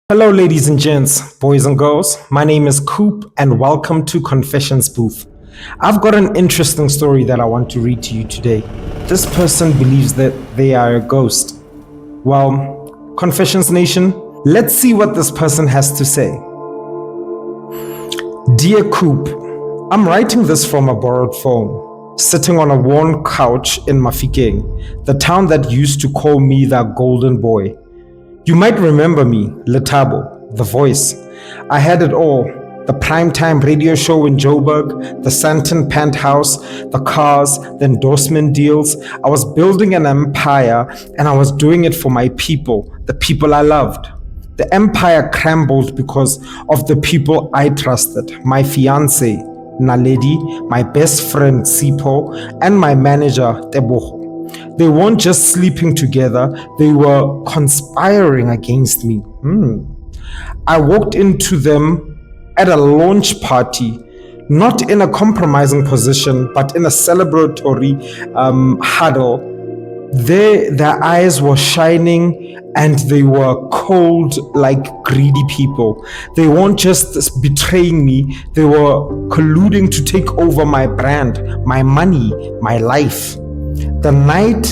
Hello, ladies and gents, boys and girls. My name is Coop, and welcome to Confessions Booth. I've got an interesting story that I want to read to you today. This person believes that they are a ghost. Well, Confessions Nation, let's see what this person has to say. Dear Coop, I'm writing this from a borrowed phone, sitting on a worn couch in Mahikeng, the town that used to call me the golden boy. You might remember me, Lethabo, the voice. I had it all. The primetime radio show in Joburg, the Sandton penthouse, the cars, the endorsement deals. I was building an empire, and I was doing it for my people, the people I loved. The empire crumbled because of the people I trusted, my fiancée, Naledi, my best friend, Sipo, and my manager, Lethabo. They weren't just sleeping together, they were conspiring against me. I walked into them at a launch party, not in a compromising position, but in a celebratory huddle. Their eyes were shining and they were cold like greedy people. They weren't just betraying me, they were colluding to take over my brand, my money, my life. The night,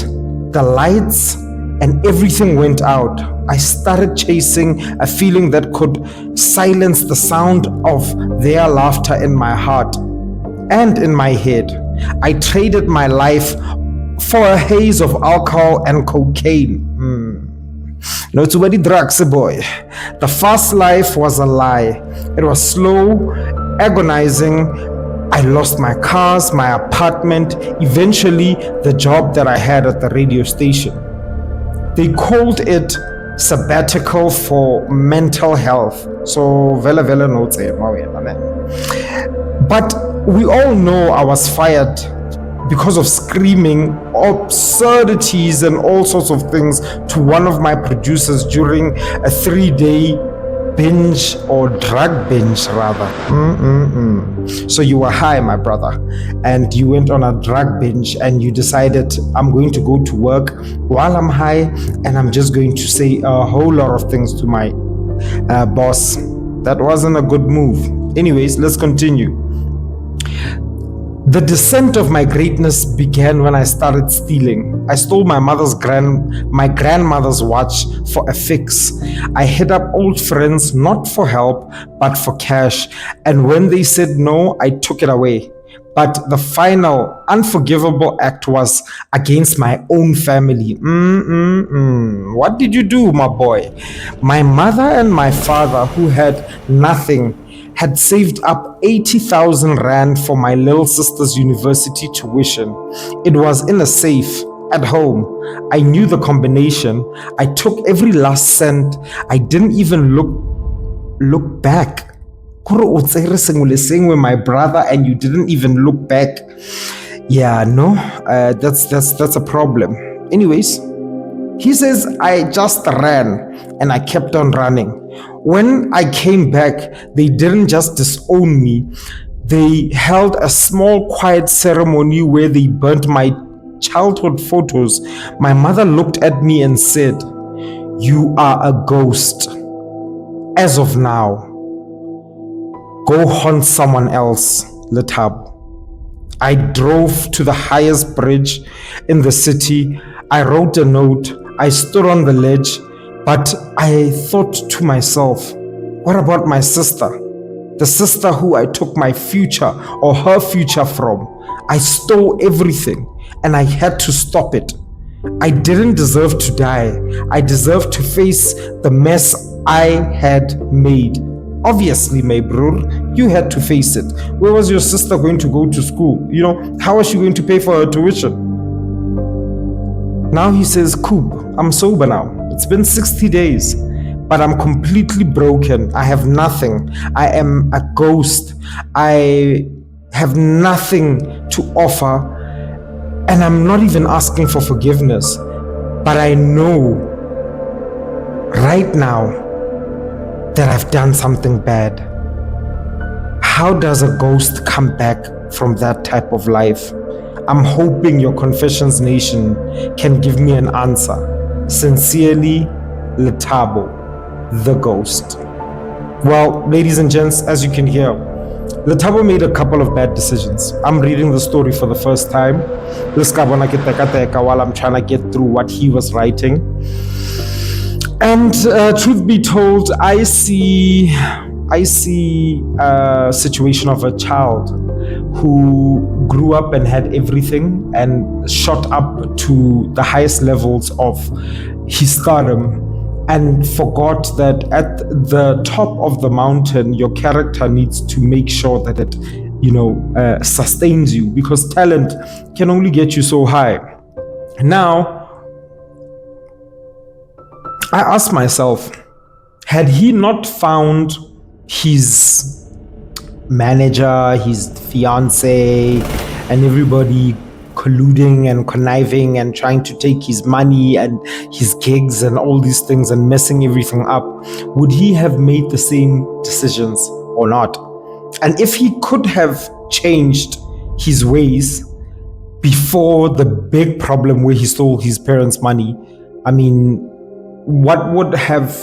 the lights, and everything went out. I started chasing a feeling that could silence the sound of their laughter in my heart and in my head. I traded my life for a haze of alcohol and cocaine. No too many drugs, boy. The fast life was a lie. It was slow, agonizing. I lost my cars, my apartment, eventually the job that I had at the radio station. They called it sabbatical for mental health. So, vele notes. But we all know I was fired because of screaming absurdities and all sorts of things to one of my producers during a 3-day binge or drug binge rather. So you were high, my brother, and you went on a drug binge and you decided, I'm going to go to work while I'm high and I'm just going to say a whole lot of things to my boss. That wasn't a good move. Anyways, let's continue. The descent of my greatness began when I started stealing. I stole my grandmother's watch for a fix. I hit up old friends not for help but for cash, and when they said no, I took it away. But the final unforgivable act was against my own family. What did you do, my boy? My mother and my father, who had nothing, had saved up 80,000 rand for my little sister's university tuition. It was in a safe at home. I knew the combination. I took every last cent. I didn't even look back. With my brother and you didn't even look back. Yeah, no, that's a problem. Anyways, he says I just ran and I kept on running. When I came back, they didn't just disown me. They held a small quiet ceremony where they burnt my childhood photos. My mother looked at me and said, "You are a ghost. As of now, go haunt someone else, Lethabo." I drove to the highest bridge in the city. I wrote a note. I stood on the ledge, but I thought to myself, what about my sister? The sister who I took my future or her future from. I stole everything and I had to stop it. I didn't deserve to die. I deserved to face the mess I had made. Obviously, my bro, you had to face it. Where was your sister going to go to school? How was she going to pay for her tuition? Now he says, Coop, I'm sober now. It's been 60 days, but I'm completely broken. I have nothing. I am a ghost. I have nothing to offer, and I'm not even asking for forgiveness. But I know right now that I've done something bad. How does a ghost come back from that type of life? I'm hoping your Confessions Nation can give me an answer. Sincerely, Lethabo. the ghost. Well, ladies and gents, as you can hear, Lethabo made a couple of bad decisions. I'm reading the story for the first time. While I'm trying to get through what he was writing. And truth be told, I see a situation of a child who grew up and had everything and shot up to the highest levels of his stardom, and forgot that at the top of the mountain, your character needs to make sure that it, sustains you, because talent can only get you so high. Now, I ask myself, had he not found his manager, his fiancée, and everybody colluding and conniving and trying to take his money and his gigs and all these things and messing everything up, would he have made the same decisions or not? And if he could have changed his ways before the big problem where he stole his parents' money, I mean, what would have,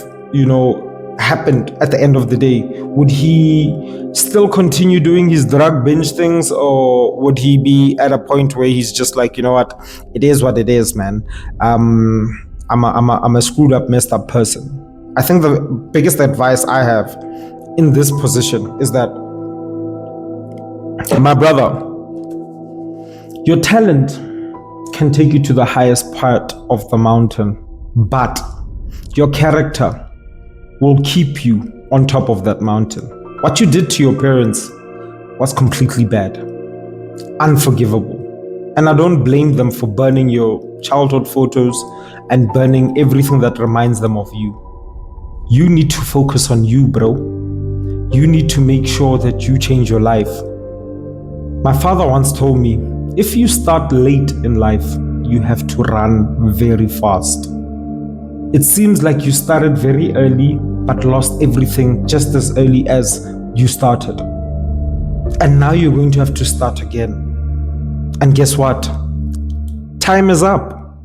happened at the end of the day? Would he still continue doing his drug binge things, or would he be at a point where he's just like, you know what, it is what it is, man. I'm a screwed up, messed up person. I think the biggest advice I have in this position is that, my brother, your talent can take you to the highest part of the mountain, but your character will keep you on top of that mountain. What you did to your parents was completely bad, unforgivable. And I don't blame them for burning your childhood photos and burning everything that reminds them of you. You need to focus on you, bro. You need to make sure that you change your life. My father once told me, if you start late in life, you have to run very fast. It seems like you started very early, but lost everything just as early as you started. And now you're going to have to start again. And guess what? Time is up.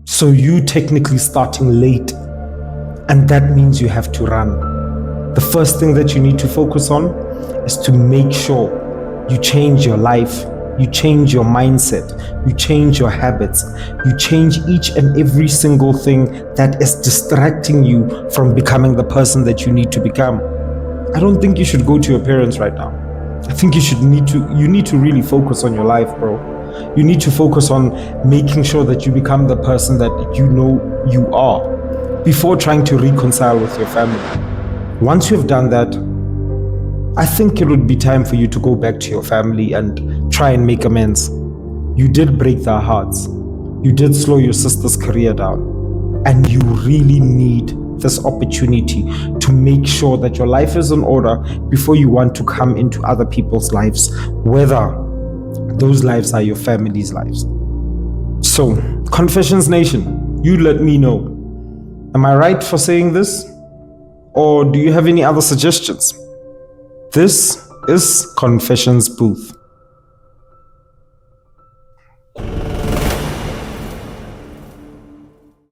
So you technically starting late. And that means you have to run. The first thing that you need to focus on is to make sure you change your life. You change your mindset, you change your habits, you change each and every single thing that is distracting you from becoming the person that you need to become. I don't think you should go to your parents right now. I think you need to really focus on your life, bro. You need to focus on making sure that you become the person that you know you are before trying to reconcile with your family. Once you've done that, I think it would be time for you to go back to your family and try and make amends. You did break their hearts. You did slow your sister's career down. And you really need this opportunity to make sure that your life is in order before you want to come into other people's lives, whether those lives are your family's lives. So, Confessions Nation, you let me know. Am I right for saying this? Or do you have any other suggestions? This is Confessions Booth.